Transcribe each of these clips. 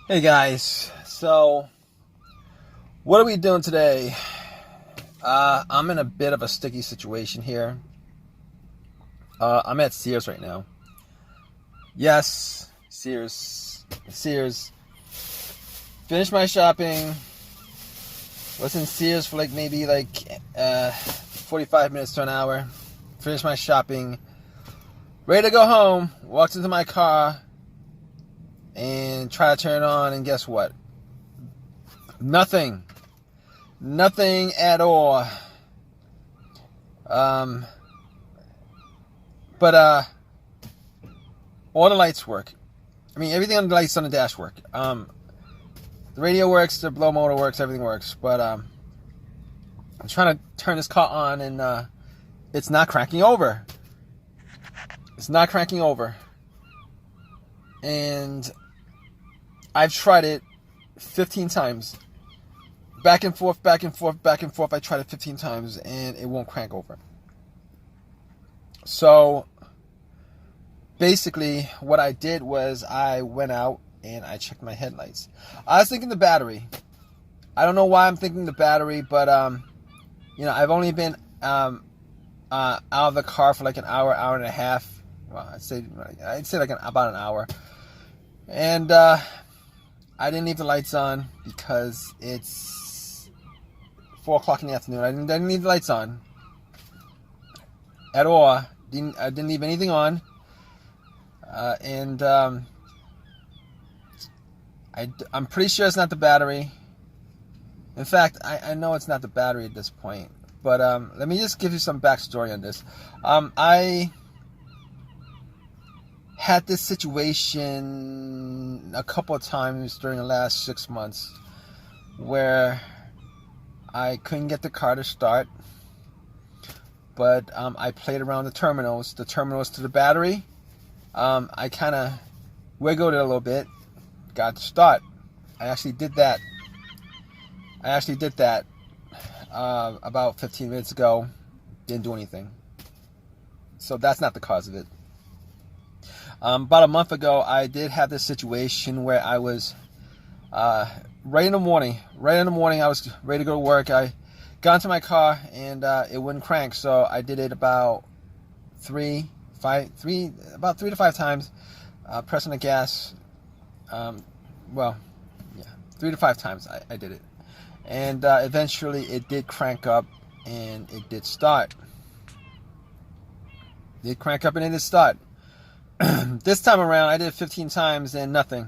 Hey guys, so what are we doing today? I'm in a bit of a sticky situation here. I'm at Sears right now. Yes, Sears. Finished my shopping. Was in Sears for maybe 45 minutes to an hour. Finished my shopping. Ready to go home. Walked into my car and try to turn it on, and guess what? Nothing at all. But all the lights work. I mean, everything on the lights on the dash work. The radio works, the blow motor works, everything works. But I'm trying to turn this car on, and it's not cranking over. It's not cranking over. And I've tried it 15 times. Back and forth. I tried it 15 times, and it won't crank over. So basically what I did was I went out and I checked my headlights. I was thinking the battery. I don't know why I'm thinking the battery, but I've only been out of the car for like an hour and a half. Well, I'd say about an hour. And I didn't leave the lights on because it's 4 o'clock in the afternoon. I didn't leave the lights on at all. I didn't leave anything on. And I'm pretty sure it's not the battery. In fact, I know it's not the battery at this point. But let me just give you some backstory on this. I had this situation a couple of times during the last 6 months where I couldn't get the car to start, but I played around the terminals to the battery. I kind of wiggled it a little bit, got to start. I actually did that about 15 minutes ago. Didn't do anything. So that's not the cause of it. About a month ago, I did have this situation where I was right in the morning, I was ready to go to work. I got into my car and it wouldn't crank, so I did it about 3 to 5 times, pressing the gas. 3 to 5 times I did it, and eventually it did crank up and it did start. This time around, I did it 15 times and nothing.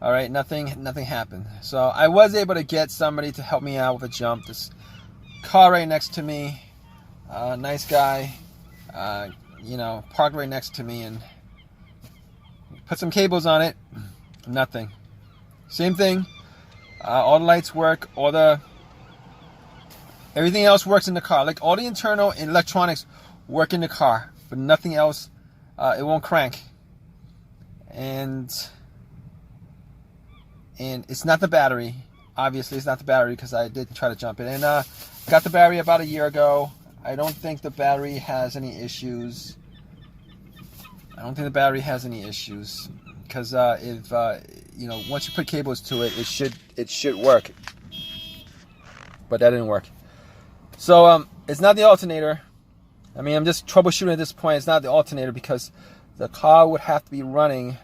All right, nothing happened. So I was able to get somebody to help me out with a jump. This car right next to me, nice guy, parked right next to me and put some cables on it. Nothing. Same thing. All the lights work. Everything else works in the car. Like all the internal electronics work in the car, but nothing else. It won't crank, and it's not the battery. Obviously, it's not the battery because I did try to jump it. And got the battery about a year ago. I don't think the battery has any issues. Because if once you put cables to it, it should work. But that didn't work. So it's not the alternator. I mean, I'm just troubleshooting at this point. It's not the alternator because the car would have to be running.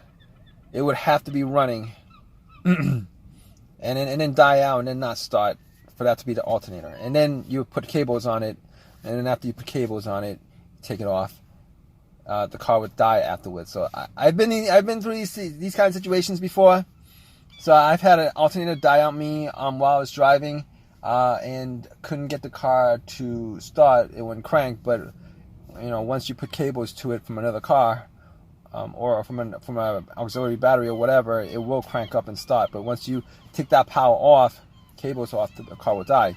It would have to be running, and then die out and then not start for that to be the alternator. And then you put cables on it, and then after you put cables on it, take it off. The car would die afterwards. So I've been through these kind of situations before. So I've had an alternator die on me while I was driving. And couldn't get the car to start. It wouldn't crank, but once you put cables to it from another car, or from an auxiliary battery or whatever, it will crank up and start. But once you take that power off, cables off, the car will die.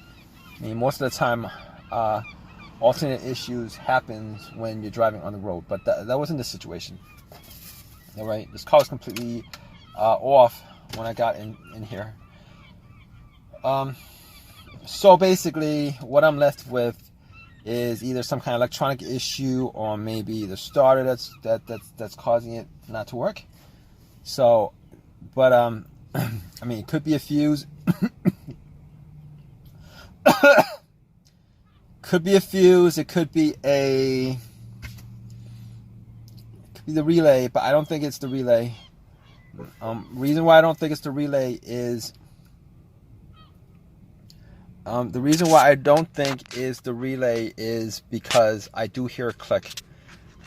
I mean, most of the time, alternate issues happens when you're driving on the road, but that wasn't the situation. All right, this car was completely off when I got in here. So basically, what I'm left with is either some kind of electronic issue or maybe the starter that's causing it not to work. So, but I mean, it could be a fuse. Could be a fuse. It could be the relay, but I don't think it's the relay. Reason why I don't think it's the relay is because I do hear a click.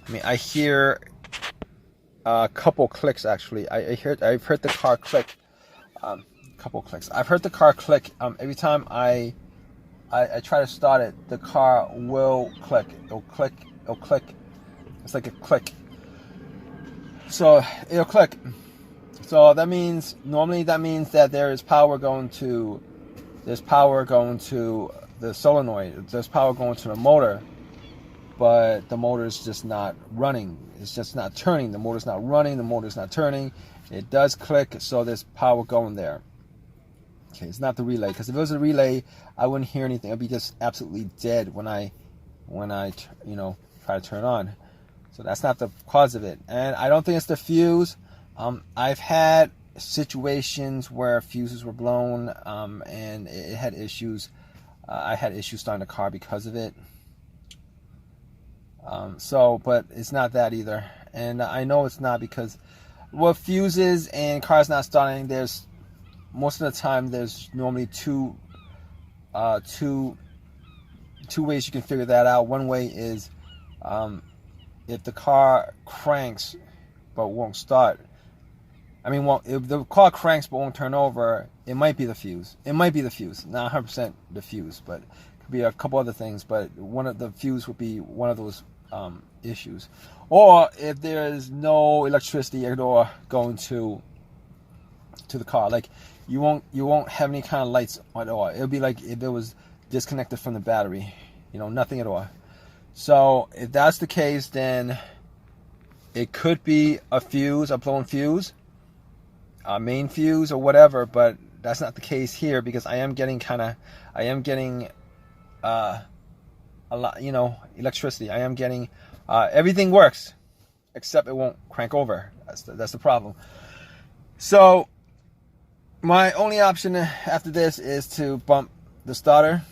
I mean, I hear a couple clicks actually. I've heard the car click. Couple clicks. I've heard the car click. Every time I try to start it, the car will click. It'll click. It'll click. It's like a click. So it'll click. So that means that there is power going to. There's power going to the solenoid. There's power going to the motor, but the motor is just not running. It's just not turning. The motor's not running. The motor's not turning. It does click, so there's power going there. Okay, it's not the relay, because if it was a relay, I wouldn't hear anything. It'd be just absolutely dead when I try to turn on. So that's not the cause of it, and I don't think it's the fuse. I've had situations where fuses were blown, and it had issues. I had issues starting the car because of it. But it's not that either, and I know it's not because, well, fuses and cars not starting, there's most of the time there's normally two ways you can figure that out. One way is if the car cranks but won't start. I mean, well, if the car cranks but won't turn over, it might be the fuse. It might be the fuse, not 100% the fuse, but it could be a couple other things. But one of the fuse would be one of those issues. Or if there is no electricity at all going to the car, like you won't have any kind of lights at all. It'll be like if it was disconnected from the battery, nothing at all. So if that's the case, then it could be a fuse, a blown fuse, a main fuse or whatever. But that's not the case here, because I am getting a lot, electricity. I am getting everything works, except it won't crank over. That's the problem. So my only option after this is to bump the starter,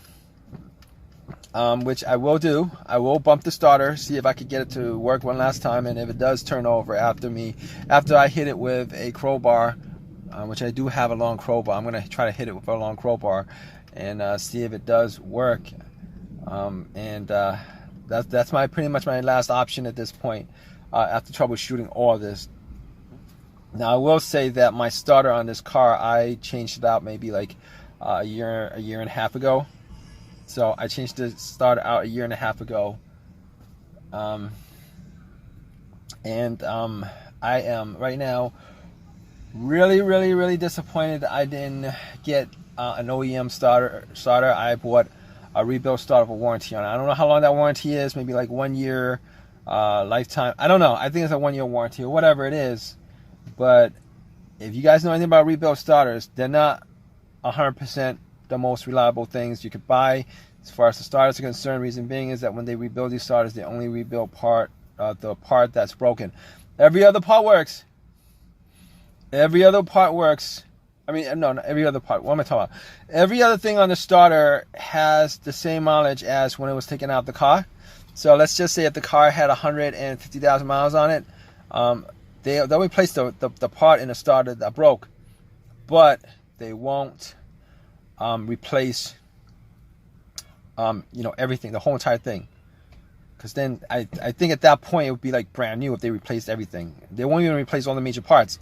which I will do. I will bump the starter, see if I could get it to work one last time, and if it does turn over after I hit it with a crowbar, which I do have a long crowbar. I'm going to try to hit it with a long crowbar and see if it does work. That's pretty much my last option at this point, after troubleshooting all this. Now I will say that my starter on this car, I changed it out maybe like a year and a half ago. So I changed the starter out a year and a half ago, I am right now really disappointed that I didn't get an OEM starter. I bought a rebuild starter with a warranty on it. I don't know how long that warranty is, maybe like 1 year, lifetime. I don't know. I think it's a 1 year warranty or whatever it is. But if you guys know anything about rebuild starters, they're not 100% the most reliable things you could buy as far as the starters are concerned. Reason being is that when they rebuild these starters, they only rebuild the part that's broken. Every other part works. Every other part works. I mean, no, not every other part. What am I talking about? Every other thing on the starter has the same mileage as when it was taken out of the car. So let's just say if the car had 150,000 miles on it, they'll replace the part in the starter that broke, but they won't replace everything, the whole entire thing. Because then I think at that point it would be like brand new if they replaced everything. They won't even replace all the major parts.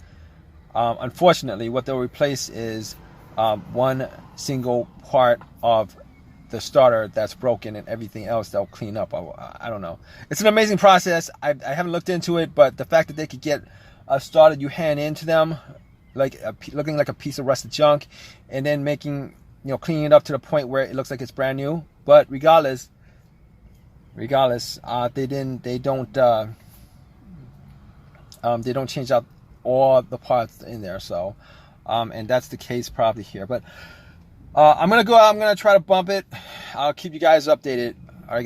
Unfortunately, what they'll replace is one single part of the starter that's broken, and everything else they'll clean up. I don't know. It's an amazing process. I haven't looked into it, but the fact that they could get a starter you hand into them, looking like a piece of rusted junk, and then cleaning it up to the point where it looks like it's brand new. But regardless, they don't change out all the parts in there. So, and that's the case probably here. But I'm gonna go out. I'm gonna try to bump it. I'll keep you guys updated. All right,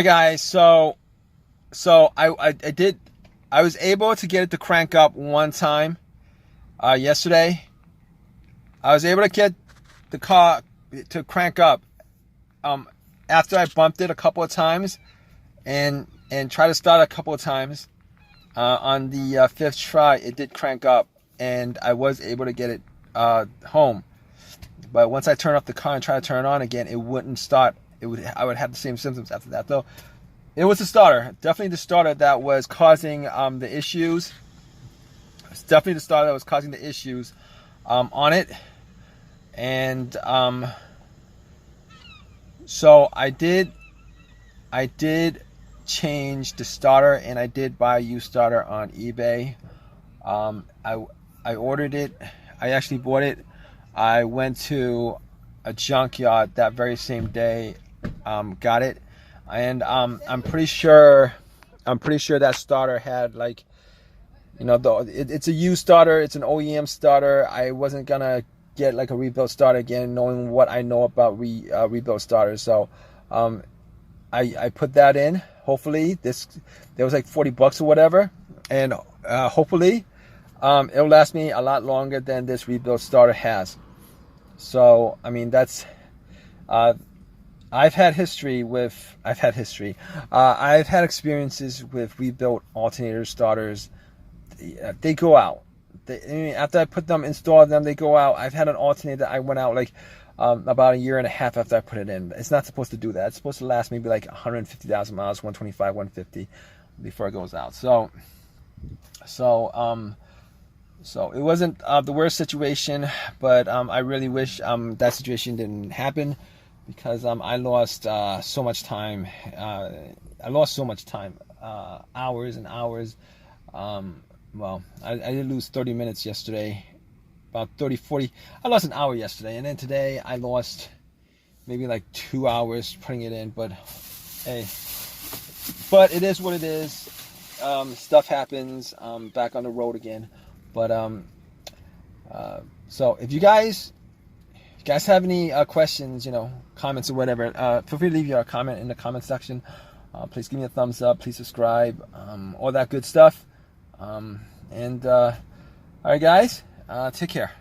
guys. So I was able to get it to crank up one time, yesterday. I was able to get the car to crank up after I bumped it a couple of times and try to start a couple of times. On the fifth try, it did crank up, and I was able to get it home. But once I turned off the car and tried to turn it on again, it wouldn't start. I would have the same symptoms after that. Though it was the starter, definitely the starter that was causing the issues. It's definitely the starter that was causing the issues on it, and so I did change the starter, and I did buy a used starter on eBay. I ordered it. I actually bought it. I went to a junkyard that very same day, got it, and I'm pretty sure that starter had, like, you know, it's a used starter. It's an OEM starter. I wasn't gonna get like a rebuilt starter again, knowing what I know about rebuilt starters. So I put that in. Hopefully there was like $40 or whatever, and hopefully it'll last me a lot longer than this rebuilt starter has. So I mean, that's I've had experiences with rebuilt alternator starters. They go out. After I put them, installed them, they go out. I've had an alternator that I went out like about a year and a half after I put it in. It's not supposed to do that. It's supposed to last maybe like 150,000 miles, 125, 150 before it goes out. So it wasn't the worst situation, but I really wish that situation didn't happen, because I lost so much time. Hours and hours. Well, I did lose 30 minutes yesterday, about 30, 40. I lost an hour yesterday, and then today I lost maybe like 2 hours putting it in. But hey, but it is what it is. Stuff happens. Back on the road again. But so if you guys have any questions, you know, comments or whatever, feel free to leave your comment in the comment section. Please give me a thumbs up. Please subscribe. All that good stuff. All right, guys, take care.